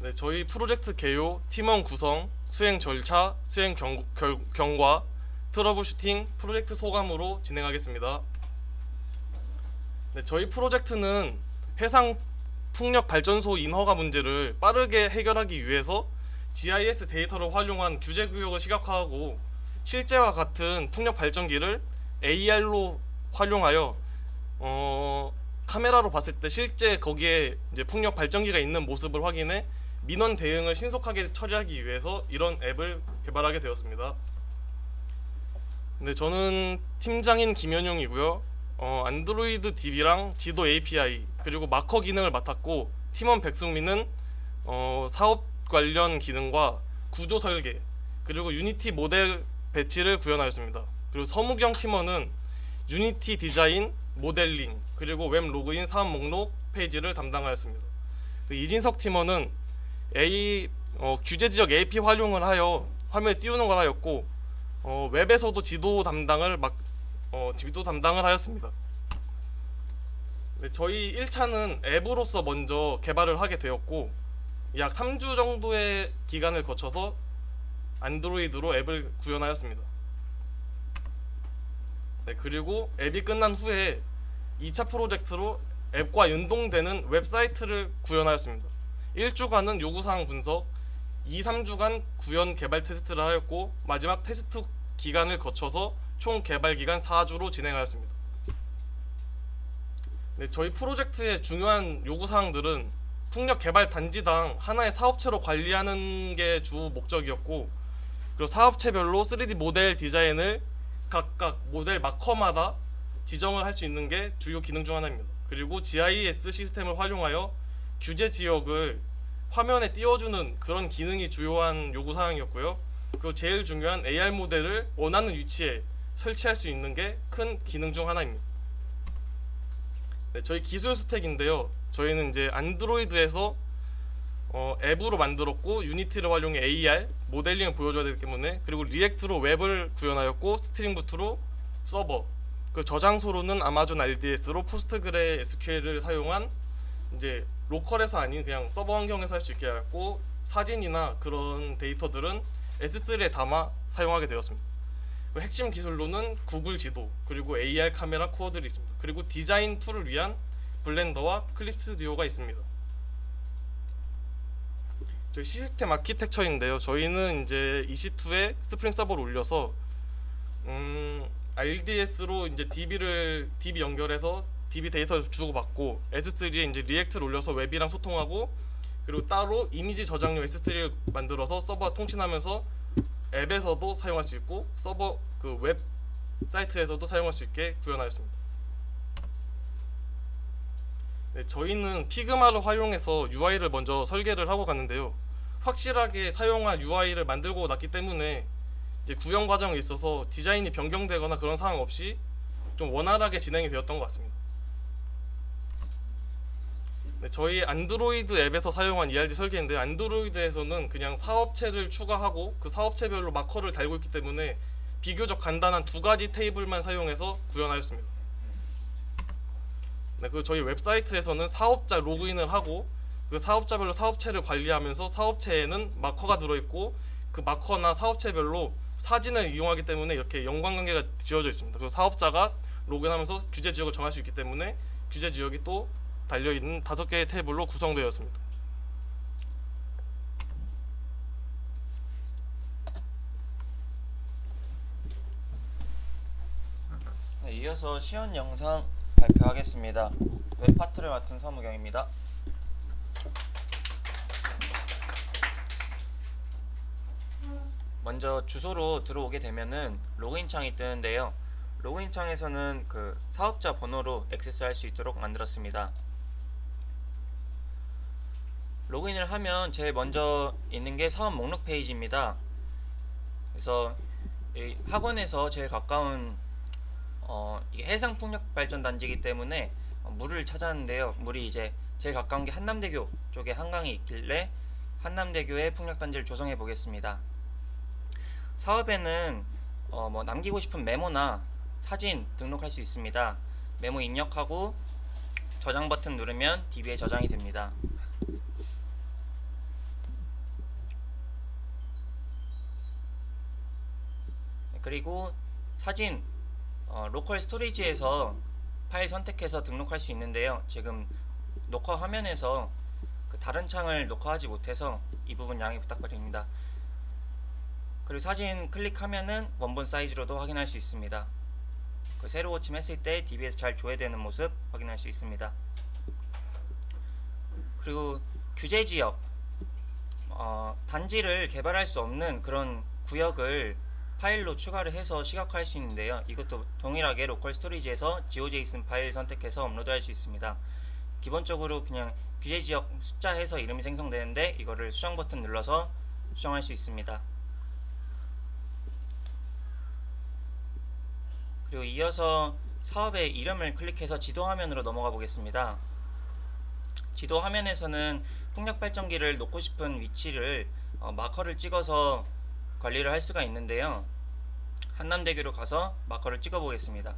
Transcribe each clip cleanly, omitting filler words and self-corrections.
네, 저희 프로젝트 개요, 팀원 구성, 수행 절차, 수행 경과, 트러블 슈팅, 프로젝트 소감으로 진행하겠습니다. 네, 저희 프로젝트는 해상 풍력 발전소 인허가 문제를 빠르게 해결하기 위해서 GIS 데이터를 활용한 규제 구역을 시각화하고 실제와 같은 풍력 발전기를 AR로 활용하여 카메라로 봤을 때 실제 거기에 이제 풍력 발전기가 있는 모습을 확인해 민원 대응을 신속하게 처리하기 위해서 이런 앱을 개발하게 되었습니다. 네, 저는 팀장인 김현용이고요. 안드로이드 DB랑 지도 API 그리고 마커 기능을 맡았고, 팀원 백승민은 사업 관련 기능과 구조 설계 그리고 유니티 모델 배치를 구현하였습니다. 그리고 서무경 팀원은 유니티 디자인, 모델링 그리고 웹 로그인 사업 목록 페이지를 담당하였습니다. 이진석 팀원은 규제 지역 AP 활용을 하여 화면에 띄우는 걸 하였고, 웹에서도 지도 담당을 하였습니다. 네, 저희 1차는 앱으로서 먼저 개발을 하게 되었고, 약 3주 정도의 기간을 거쳐서 안드로이드로 앱을 구현하였습니다. 네, 그리고 앱이 끝난 후에 2차 프로젝트로 앱과 연동되는 웹사이트를 구현하였습니다. 1주간은 요구사항 분석, 2, 3주간 구현 개발 테스트를 하였고, 마지막 테스트 기간을 거쳐서 총 개발 기간 4주로 진행하였습니다. 네, 저희 프로젝트의 중요한 요구사항들은 풍력 개발 단지당 하나의 사업체로 관리하는 게 주 목적이었고, 그리고 사업체별로 3D 모델 디자인을 각각 모델 마커마다 지정을 할 수 있는 게 주요 기능 중 하나입니다. 그리고 GIS 시스템을 활용하여 규제 지역을 화면에 띄워주는 그런 기능이 주요한 요구사항이었고요. 그리고 제일 중요한 AR 모델을 원하는 위치에 설치할 수 있는 게 큰 기능 중 하나입니다. 네, 저희 기술 스택인데요. 저희는 이제 안드로이드에서 앱으로 만들었고, 유니티를 활용해 AR 모델링을 보여줘야 되기 때문에, 그리고 리액트로 웹을 구현하였고, 스트링부트로 서버, 그 저장소로는 아마존 RDS로 포스트그레 SQL을 사용한 이제 로컬에서 아닌 그냥 서버 환경에서 할 수 있게 하였고, 사진이나 그런 데이터들은 S3에 담아 사용하게 되었습니다. 핵심 기술로는 구글 지도 그리고 AR 카메라 코어들이 있습니다. 그리고 디자인 툴을 위한 블렌더와 클립 스튜디오가 있습니다. 저희 시스템 아키텍처인데요. 저희는 이제 EC2에 스프링 서버를 올려서 RDS로 이제 DB 연결해서 DB 데이터를 주고받고, S3에 이제 리액트를 올려서 웹이랑 소통하고, 그리고 따로 이미지 저장용 S3를 만들어서 서버와 통신하면서 앱에서도 사용할 수 있고 서버 그 웹 사이트에서도 사용할 수 있게 구현하였습니다. 네, 저희는 피그마를 활용해서 UI를 먼저 설계를 하고 갔는데요. 확실하게 사용할 UI를 만들고 났기 때문에 이제 구현 과정에 있어서 디자인이 변경되거나 그런 상황 없이 좀 원활하게 진행이 되었던 것 같습니다. 네, 저희 안드로이드 앱에서 사용한 ERD 설계인데, 안드로이드에서는 그냥 사업체를 추가하고 그 사업체별로 마커를 달고 있기 때문에 비교적 간단한 2가지 테이블만 사용해서 구현하였습니다. 네, 그리고 저희 웹사이트에서는 사업자 로그인을 하고 그 사업자별로 사업체를 관리하면서 사업체에는 마커가 들어있고, 그 마커나 사업체별로 사진을 이용하기 때문에 이렇게 연관관계가 지어져 있습니다. 그리고 사업자가 로그인하면서 규제 지역을 정할 수 있기 때문에 규제 지역이 또 달려있는 5개의 탭으로 구성되었습니다. 네, 이어서 시연 영상 발표하겠습니다. 웹 파트를 맡은 서무경입니다. 먼저 주소로 들어오게 되면은 로그인 창이 뜨는데요. 로그인 창에서는 그 사업자 번호로 액세스할 수 있도록 만들었습니다. 로그인을 하면 제일 먼저 있는 게 사업 목록 페이지입니다. 그래서 이 학원에서 제일 가까운 이게 해상풍력발전단지이기 때문에 물을 찾았는데요. 물이 이제 제일 가까운 게 한남대교 쪽에 한강이 있길래 한남대교의 풍력단지를 조성해 보겠습니다. 사업에는 뭐 남기고 싶은 메모나 사진 등록할 수 있습니다. 메모 입력하고 저장 버튼 누르면 DB에 저장이 됩니다. 그리고 사진 로컬 스토리지에서 파일 선택해서 등록할 수 있는데요. 지금 녹화 화면에서 그 다른 창을 녹화하지 못해서 이 부분 양해 부탁드립니다. 그리고 사진 클릭하면은 원본 사이즈로도 확인할 수 있습니다. 그 세로 고침했을 때 DB에서 잘 조회되는 모습 확인할 수 있습니다. 그리고 규제 지역, 단지를 개발할 수 없는 그런 구역을 파일로 추가를 해서 시각화할 수 있는데요. 이것도 동일하게 로컬 스토리지에서 GeoJSON 파일 선택해서 업로드할 수 있습니다. 기본적으로 그냥 규제 지역 숫자 해서 이름이 생성되는데 이거를 수정 버튼 눌러서 수정할 수 있습니다. 그리고 이어서 사업의 이름을 클릭해서 지도 화면으로 넘어가 보겠습니다. 지도 화면에서는 풍력 발전기를 놓고 싶은 위치를 마커를 찍어서 관리를 할 수가 있는데요. 한남대교로 가서 마커를 찍어 보겠습니다.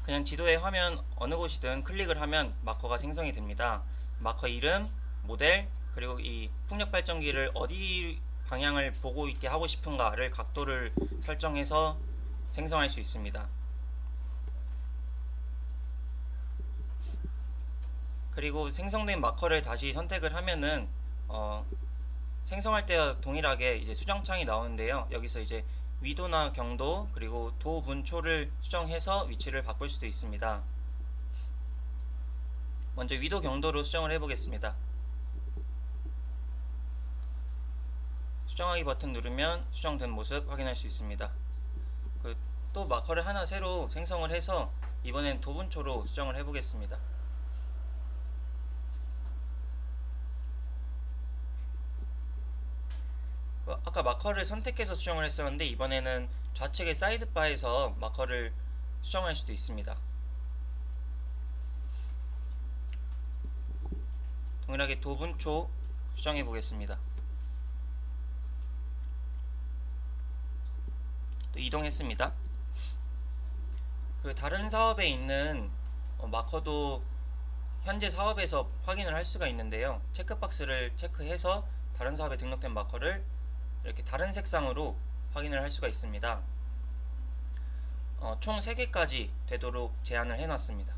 그냥 지도의 화면 어느 곳이든 클릭을 하면 마커가 생성이 됩니다. 마커 이름, 모델, 그리고 이 풍력 발전기를 어디 방향을 보고 있게 하고 싶은가를 각도를 설정해서 생성할 수 있습니다. 그리고 생성된 마커를 다시 선택을 하면은 생성할 때와 동일하게 이제 수정창이 나오는데요. 여기서 이제 위도나 경도 그리고 도, 분, 초를 수정해서 위치를 바꿀 수도 있습니다. 먼저 위도, 경도로 수정을 해보겠습니다. 수정하기 버튼 누르면 수정된 모습 확인할 수 있습니다. 또 마커를 하나 새로 생성을 해서 이번엔 도분초로 수정을 해보겠습니다. 아까 마커를 선택해서 수정을 했었는데 이번에는 좌측의 사이드바에서 마커를 수정할 수도 있습니다. 동일하게 도분초 수정해 보겠습니다. 또 이동했습니다. 다른 사업에 있는 마커도 현재 사업에서 확인을 할 수가 있는데요. 체크박스를 체크해서 다른 사업에 등록된 마커를 이렇게 다른 색상으로 확인을 할 수가 있습니다. 총 3개까지 되도록 제한을 해놨습니다.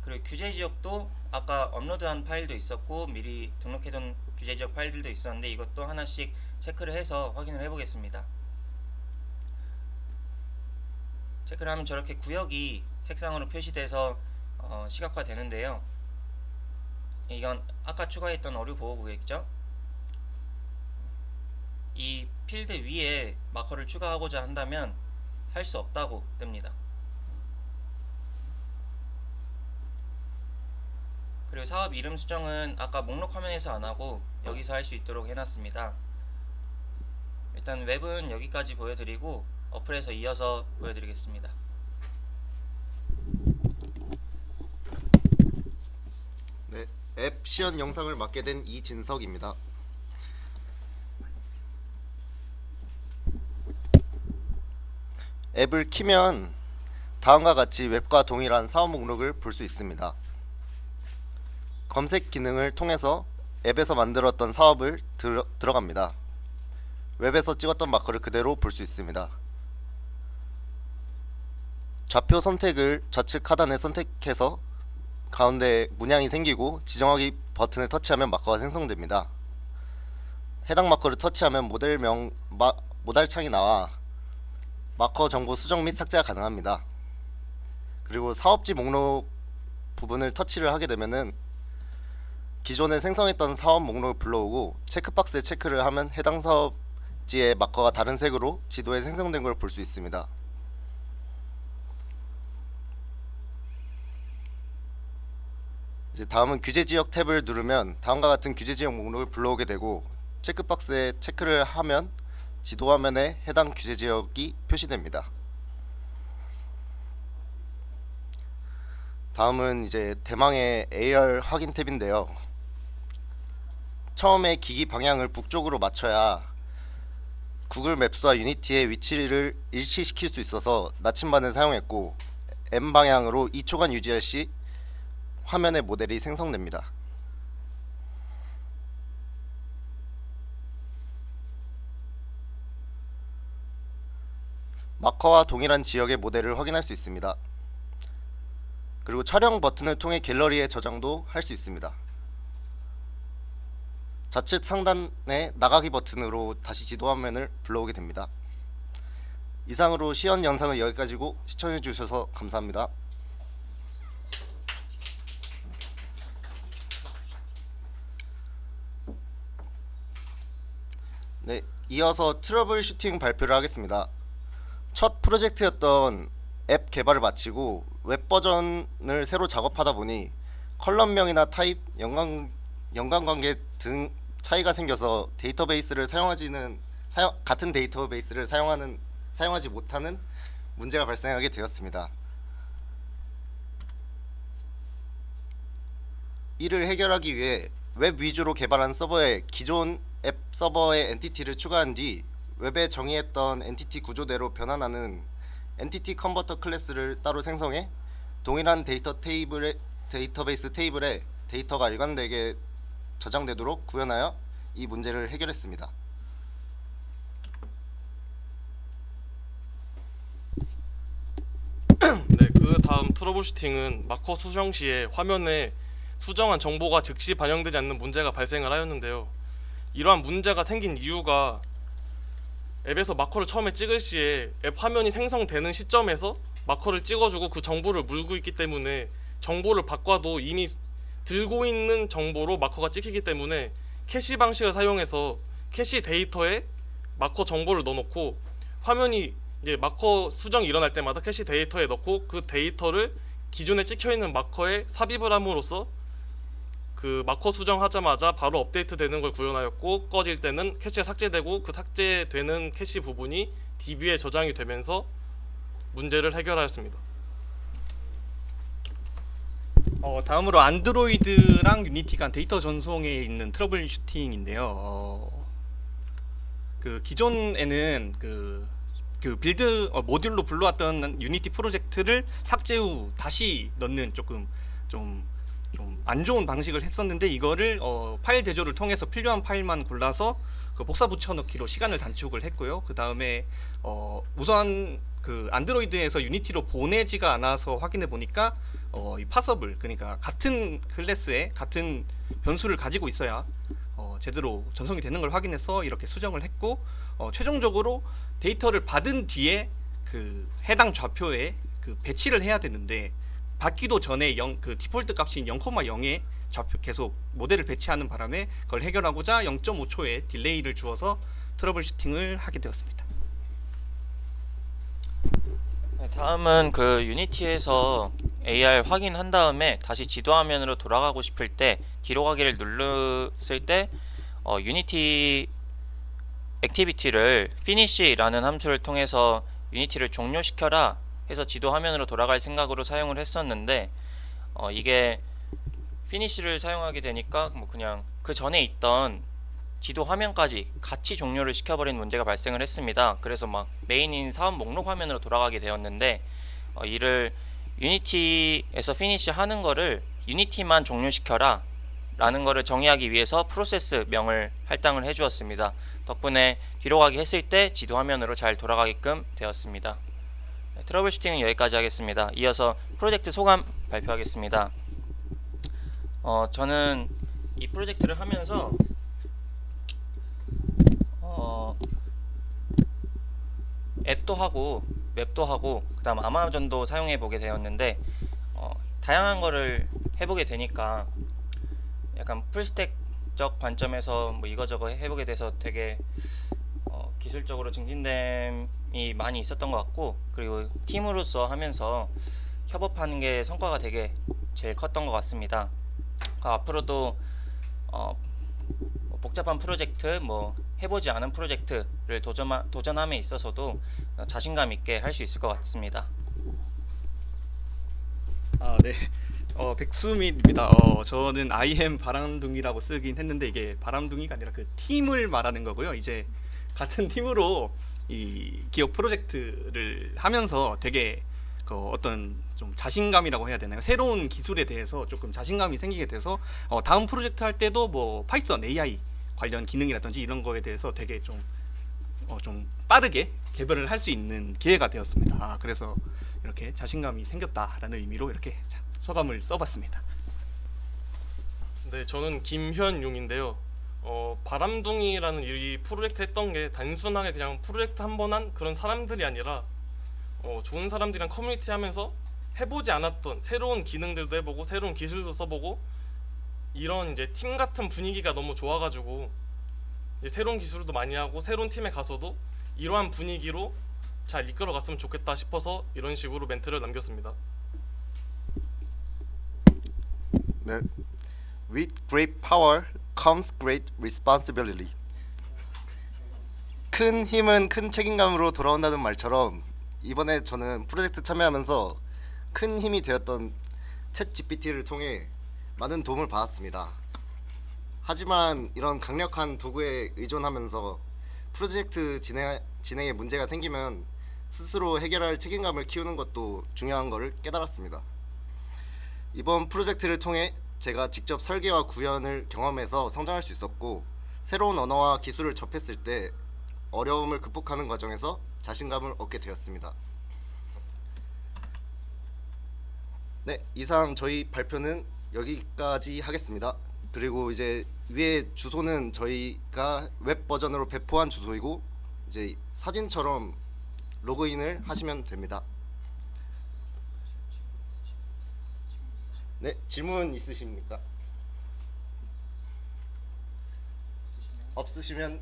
그리고 규제 지역도 아까 업로드한 파일도 있었고 미리 등록해둔 규제 지역 파일들도 있었는데 이것도 하나씩 체크를 해서 확인을 해보겠습니다. 체크를 하면 저렇게 구역이 색상으로 표시돼서 시각화 되는데요. 이건 아까 추가했던 어류 보호 구역이죠. 이 필드 위에 마커를 추가하고자 한다면 할 수 없다고 뜹니다. 그리고 사업 이름 수정은 아까 목록 화면에서 안하고 여기서 할 수 있도록 해놨습니다. 일단 웹은 여기까지 보여드리고 어플에서 이어서 보여드리겠습니다. 네, 앱 시연 영상을 맡게 된 이진석입니다. 앱을 키면 다음과 같이 웹과 동일한 사업 목록을 볼 수 있습니다. 검색 기능을 통해서 앱에서 만들었던 사업을 들어갑니다. 웹에서 찍었던 마커를 그대로 볼 수 있습니다. 좌표 선택을 좌측 하단에 선택해서 가운데 문양이 생기고 지정하기 버튼을 터치하면 마커가 생성됩니다. 해당 마커를 터치하면 모달 창이 나와 마커 정보 수정 및 삭제가 가능합니다. 그리고 사업지 목록 부분을 터치를 하게 되면은 기존에 생성했던 사업 목록을 불러오고 체크박스에 체크를 하면 해당 사업지의 마커가 다른 색으로 지도에 생성된 걸 볼 수 있습니다. 이제 다음은 규제지역 탭을 누르면 다음과 같은 규제지역 목록을 불러오게 되고 체크박스에 체크를 하면 지도 화면에 해당 규제지역이 표시됩니다. 다음은 이제 대망의 AR 확인 탭인데요. 처음에 기기 방향을 북쪽으로 맞춰야 구글 맵스와 유니티의 위치를 일치시킬 수 있어서 나침반을 사용했고 M 방향으로 2초간 유지할 시 화면의 모델이 생성됩니다. 마커와 동일한 지역의 모델을 확인할 수 있습니다. 그리고 촬영 버튼을 통해 갤러리에 저장도 할 수 있습니다. 좌측 상단의 나가기 버튼으로 다시 지도 화면을 불러오게 됩니다. 이상으로 시연 영상은 여기까지고 시청해 주셔서 감사합니다. 네, 이어서 트러블 슈팅 발표를 하겠습니다. 첫 프로젝트였던 앱 개발을 마치고 웹 버전을 새로 작업하다 보니 컬럼명이나 타입, 연관관계 등 차이가 생겨서 데이터베이스를 같은 데이터베이스를 사용하지 못하는 문제가 발생하게 되었습니다. 이를 해결하기 위해 웹 위주로 개발한 서버에 기존 앱 서버의 엔티티를 추가한 뒤 웹에 정의했던 엔티티 구조대로 변환하는 엔티티 컨버터 클래스를 따로 생성해 동일한 데이터베이스 테이블에 데이터가 일관되게 저장되도록 구현하여 이 문제를 해결했습니다. 네, 그 다음 트러블 슈팅은 마커 수정 시에 화면에 수정한 정보가 즉시 반영되지 않는 문제가 발생을 하였는데요. 이러한 문제가 생긴 이유가 앱에서 마커를 처음에 찍을 시에 앱 화면이 생성되는 시점에서 마커를 찍어주고 그 정보를 물고 있기 때문에 정보를 바꿔도 이미 들고 있는 정보로 마커가 찍히기 때문에 캐시 방식을 사용해서 캐시 데이터에 마커 정보를 넣어놓고 화면이 이제 마커 수정이 일어날 때마다 캐시 데이터에 넣고 그 데이터를 기존에 찍혀있는 마커에 삽입을 함으로써 그 마커 수정하자마자 바로 업데이트 되는 걸 구현하였고, 꺼질 때는 캐시가 삭제되고 그 삭제되는 캐시 부분이 DB에 저장이 되면서 문제를 해결하였습니다. 다음으로 안드로이드랑 유니티 간 데이터 전송에 있는 트러블 슈팅인데요. 그 기존에는 그 빌드 모듈로 불러왔던 유니티 프로젝트를 삭제 후 다시 넣는 조금 좀 안 좋은 방식을 했었는데, 이거를 파일 대조를 통해서 필요한 파일만 골라서 그 복사 붙여넣기로 시간을 단축을 했고요. 그 다음에 우선 그 안드로이드에서 유니티로 보내지가 않아서 확인해 보니까 이 파서블, 그러니까 같은 클래스에 같은 변수를 가지고 있어야 제대로 전송이 되는 걸 확인해서 이렇게 수정을 했고, 최종적으로 데이터를 받은 뒤에 그 해당 좌표에 그 배치를 해야 되는데, 받기도 전에 그 디폴트 값인 0,0에 좌표 계속 모델을 배치하는 바람에 그걸 해결하고자 0.5초의 딜레이를 주어서 트러블 슈팅을 하게 되었습니다. 네, 다음은 그 유니티에서 AR 확인한 다음에 다시 지도 화면으로 돌아가고 싶을 때 뒤로 가기를 눌렀을 때 유니티 액티비티를 finish라는 함수를 통해서 유니티를 종료시켜라 해서 지도 화면으로 돌아갈 생각으로 사용을 했었는데, 이게 finish를 사용하게 되니까 뭐 그냥 그 전에 있던 지도 화면까지 같이 종료를 시켜버리는 문제가 발생을 했습니다. 그래서 막 메인인 사업 목록 화면으로 돌아가게 되었는데, 이를 유니티에서 finish 하는 거를 유니티만 종료시켜라 라는 거를 정의하기 위해서 프로세스 명을 할당을 해 주었습니다. 덕분에 뒤로 가기 했을 때 지도 화면으로 잘 돌아가게끔 되었습니다. 트러블 슈팅은 여기까지 하겠습니다. 이어서 프로젝트 소감 발표하겠습니다. 저는 이 프로젝트를 하면서 앱도 하고 웹도 하고 그 다음 아마존도 사용해 보게 되었는데, 다양한 거를 해보게 되니까 약간 풀스택적 관점에서 뭐 이거저거 해보게 돼서 되게 기술적으로 증진됨이 많이 있었던 것 같고, 그리고 팀으로서 하면서 협업하는 게 성과가 되게 제일 컸던 것 같습니다. 앞으로도 복잡한 프로젝트, 뭐 해보지 않은 프로젝트를 도전함에 있어서도 자신감 있게 할 수 있을 것 같습니다. 네. 백수민입니다. 저는 IM 바람둥이라고 쓰긴 했는데, 이게 바람둥이가 아니라 그 팀을 말하는 거고요. 이제 같은 팀으로 이 기업 프로젝트를 하면서 되게 그 어떤 좀 자신감이라고 해야 되나요? 새로운 기술에 대해서 조금 자신감이 생기게 돼서 다음 프로젝트 할 때도 뭐 파이썬 AI 관련 기능이라든지 이런 거에 대해서 되게 좀 빠르게 개발을 할 수 있는 기회가 되었습니다. 그래서 이렇게 자신감이 생겼다라는 의미로 이렇게 소감을 써봤습니다. 네, 저는 김현용인데요. 바람둥이라는 이 프로젝트 했던 게 단순하게 그냥 프로젝트 한 번 한 그런 사람들이 아니라 좋은 사람들이랑 커뮤니티 하면서 해보지 않았던 새로운 기능들도 해보고 새로운 기술도 써보고 이런 이제 팀 같은 분위기가 너무 좋아가지고 이제 새로운 기술도 많이 하고 새로운 팀에 가서도 이러한 분위기로 잘 이끌어 갔으면 좋겠다 싶어서 이런 식으로 멘트를 남겼습니다. 네. With great power comes great responsibility. 큰 힘은 큰 책임감으로 돌아온다는 말처럼 이번에 저는 프로젝트 참여하면서 큰 힘이 되었던 챗 GPT를 통해 많은 도움을 받았습니다. 하지만 이런 강력한 도구에 의존하면서 프로젝트 진행에 문제가 생기면 스스로 해결할 책임감을 키우는 것도 중요한 것을 깨달았습니다. 이번 프로젝트를 통해 제가 직접 설계와 구현을 경험해서 성장할 수 있었고 새로운 언어와 기술을 접했을 때 어려움을 극복하는 과정에서 자신감을 얻게 되었습니다. 네, 이상 저희 발표는 여기까지 하겠습니다. 그리고 이제 위에 주소는 저희가 웹 버전으로 배포한 주소이고 이제 사진처럼 로그인을 하시면 됩니다. 네, 질문 있으십니까? 없으시면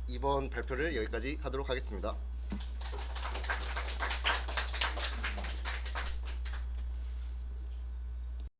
이번 발표를 여기까지 하도록 하겠습니다.